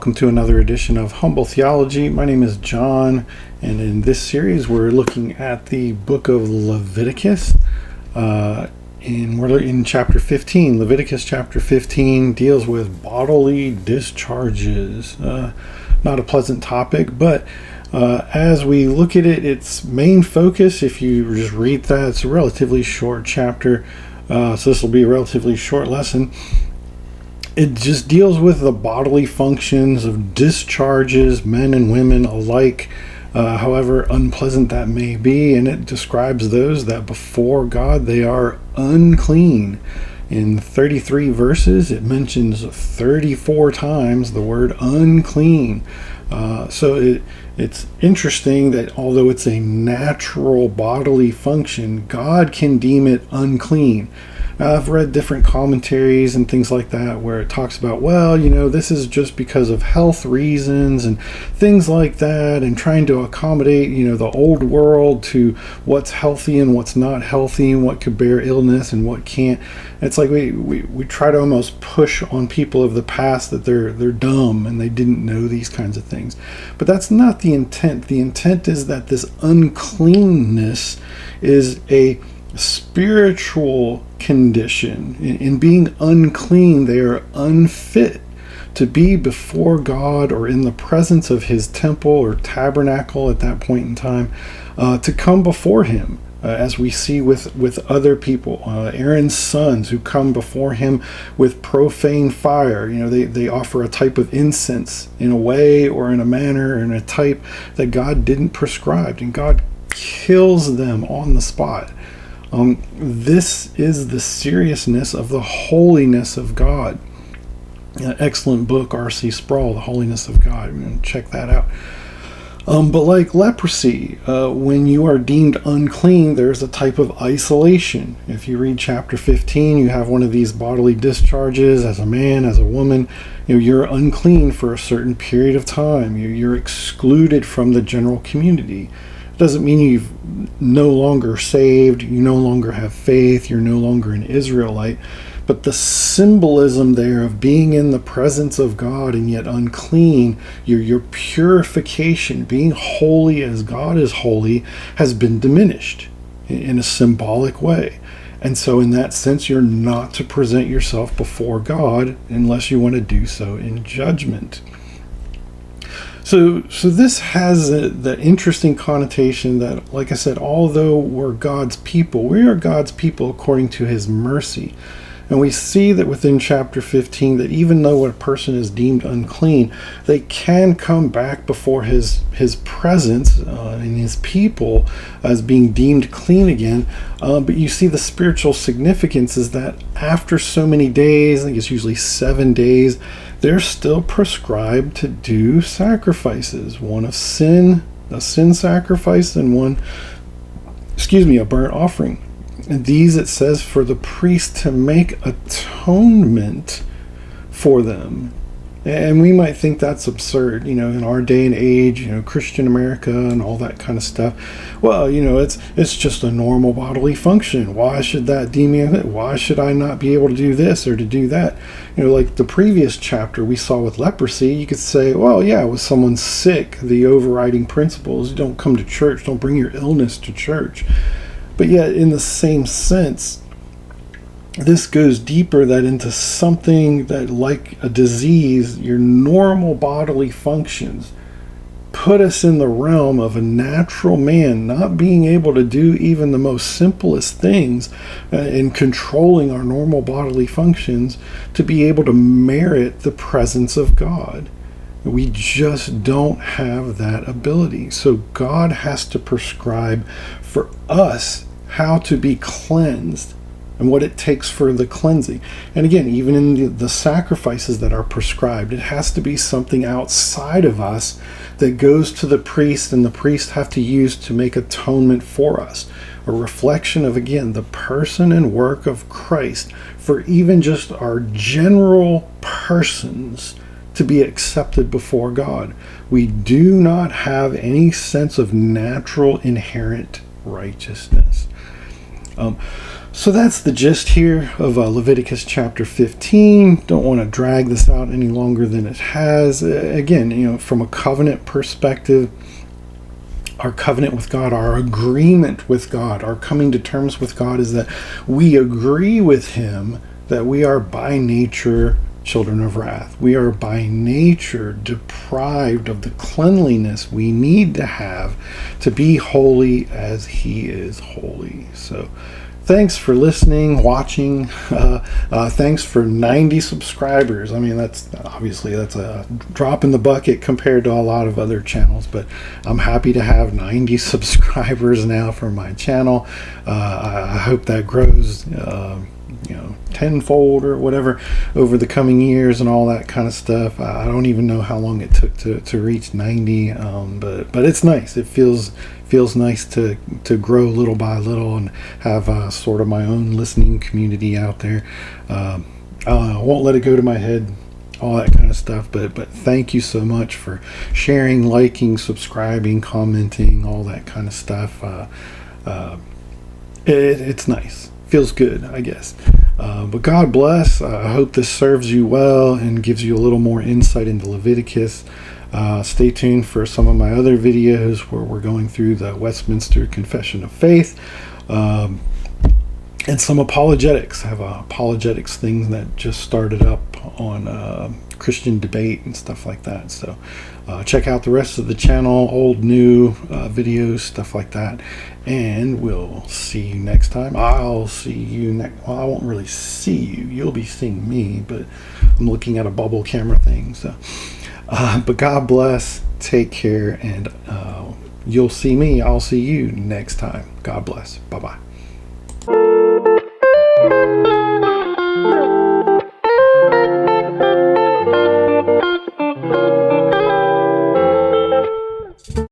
welcome to another edition of Humble Theology. My name is John, and in this series we're looking at the book of Leviticus, and we're in chapter 15. Leviticus chapter 15 deals with bodily discharges. Not a pleasant topic, but as we look at it, its main focus, if you just read that, it's a relatively short chapter, so this will be a relatively short lesson. It just deals with the bodily functions of discharges, men and women alike, however unpleasant that may be, and it describes those that before God they are unclean. In 33 verses, it mentions 34 times the word unclean. So it's interesting that although it's a natural bodily function, God can deem it unclean. I've read different commentaries and things like that where it talks about, well, this is just because of health reasons and things like that, and trying to accommodate, the old world to what's healthy and what's not healthy and what could bear illness and what can't. It's like we try to almost push on people of the past that they're dumb and they didn't know these kinds of things. But that's not the intent. The intent is that this uncleanness is a spiritual condition. In being unclean, they are unfit to be before God or in the presence of his temple or tabernacle at that point in time, to come before him, as we see with other people, Aaron's sons who come before him with profane fire. They offer a type of incense in a way or in a manner or in a type that God didn't prescribe, and God kills them on the spot. This is the seriousness of the holiness of God. Excellent book, R.C. Sproul, The Holiness of God. Check that out. But like leprosy, when you are deemed unclean, there's a type of isolation. If you read chapter 15, you have one of these bodily discharges as a man, as a woman. You're unclean for a certain period of time. You're excluded from the general community. It doesn't mean you've no longer saved, you no longer have faith, you're no longer an Israelite. But the symbolism there of being in the presence of God and yet unclean, your purification, being holy as God is holy, has been diminished in a symbolic way. And so in that sense, you're not to present yourself before God unless you want to do so in judgment. So this has the interesting connotation that, like I said, although we're God's people, we are God's people according to his mercy. And we see that within chapter 15 that even though a person is deemed unclean, they can come back before his presence and his people as being deemed clean again. But you see the spiritual significance is that after so many days, I think it's usually 7 days, they're still prescribed to do sacrifices. One of sin, a sin sacrifice, and one, a burnt offering. And these, it says, for the priest to make atonement for them. And we might think that's absurd, in our day and age, Christian America and all that kind of stuff. Well, it's just a normal bodily function. Why should that deem me? Why should I not be able to do this or to do that? Like the previous chapter we saw with leprosy, you could say, well, yeah, was someone sick? The overriding principle is don't come to church, don't bring your illness to church. But yet, in the same sense, this goes deeper that into something that, like a disease, your normal bodily functions put us in the realm of a natural man not being able to do even the most simplest things in controlling our normal bodily functions to be able to merit the presence of God. We just don't have that ability. So God has to prescribe for us how to be cleansed and what it takes for the cleansing. And again, even in the sacrifices that are prescribed, it has to be something outside of us that goes to the priest, and the priest have to use to make atonement for us. A reflection of, again, the person and work of Christ for even just our general persons to be accepted before God. We do not have any sense of natural inherent righteousness. So that's the gist here of Leviticus chapter 15. Don't want to drag this out any longer than it has. Again, from a covenant perspective, our covenant with God, our agreement with God, our coming to terms with God is that we agree with Him that we are by nature children of wrath. We are by nature deprived of the cleanliness we need to have to be holy as He is holy. So thanks for listening, watching. Thanks for 90 subscribers. I mean, that's a drop in the bucket compared to a lot of other channels, but I'm happy to have 90 subscribers now for my channel. I hope that grows, tenfold or whatever over the coming years and all that kind of stuff. I don't even know how long it took to reach 90, but it's nice. It feels nice to grow little by little and have sort of my own listening community out there. I won't let it go to my head, all that kind of stuff, but thank you so much for sharing, liking, subscribing, commenting, all that kind of stuff. It's nice. Feels good, I guess. But God bless. I hope this serves you well and gives you a little more insight into Leviticus. Stay tuned for some of my other videos where we're going through the Westminster Confession of Faith and some apologetics. I have apologetics things that just started up on Christian debate and stuff like that. So check out the rest of the channel, old, new videos, stuff like that. And we'll see you next time. I'll see you next. Well, I won't really see you. You'll be seeing me, but I'm looking at a bubble camera thing. So, but God bless. Take care, and you'll see me. I'll see you next time. God bless. Bye-bye.